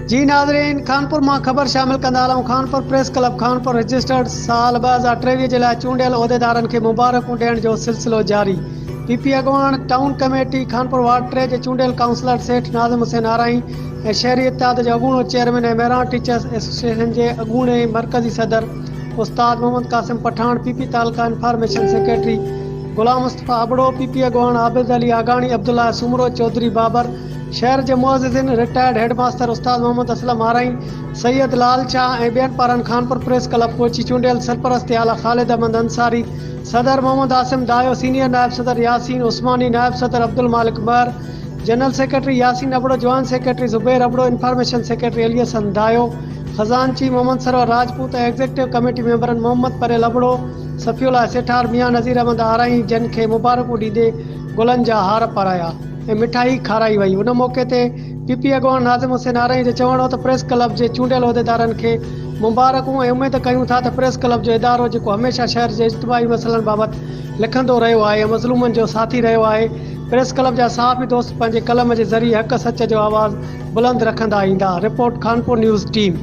जी नाज़रीन, खानपुर मां ख़बर शामिल कंदा हलूं। Khanpur press club Khanpur registered साल 2023 जे लाइ चूंडियल उहिदेदारनि खे मुबारकूं ॾियण जो सिलसिलो जारी। पीपी अॻवान टाउन कमेटी खानपुर वार्ड 3 जे चूंडियल काउंसलर सेठ नाज़िम हुसैन आराई ऐं शहरी इत्तेहाद जो अॻूणो चेयरमैन ऐं महिरान टीचर्स एसोसिएशन जे अॻूणे मरकज़ी सदर उस्ताद Mohammad Qasim Pathan, PP taluka information secretary Ghulam Mustafa Abro, PP अॻवान आबिद अली आगाणी, अब्दुल्ला सुमरो चौधरी बाबर, शहर के मुअज़्ज़िन रिटायर्ड हेडमास्टर उस्ताद मोहम्मद असलम आराई, सैयद लाल शाह ऐं ॿियनि पारां खानपुर प्रेस क्लब कोची चूंडियल सरपरस्त आला ख़ालिद अहमद अंसारी, सदर मोहम्मद आसिम दायो, सीनियर नायब सदर यासीन उस्मानी, नायब सदर Abdul Malik Bar, general secretary Yasin Abro, joint secretary Zubair Abro, information secretary Ali Hassan Dayo, खजानची मोहम्मद सरवर राजपूत, एग्जीक्यूटिव कमेटी मेंबरन मोहम्मद परेल अबड़ो, सफ़ीउल्लाह सेठार, मियाँ नज़ीर अहमद आराई जन खे मुबारकूं ॾींदे गुलनि जा हार पाराया ऐं मिठाई खाराई वई। उन मौक़े ते पीपी अॻवान नाज़िम हुसैन आराई जो चवणो त प्रेस क्लब जे चूंडियल उहिदेदारनि खे मुबारकूं ऐं उमेद कयूं था त प्रेस क्लब जो इदारो जेको हमेशह शहर जे इज्तिमाही मसइलनि बाबति लिखंदो रहियो आहे ऐं मज़लूमनि जो साथी रहियो आहे, प्रेस क्लब जा साफ़ी दोस्त पंहिंजे कलम जे ज़रिए हक़ सच जो आवाज़ बुलंद रखंदा ईंदा। Report Khanpur news team.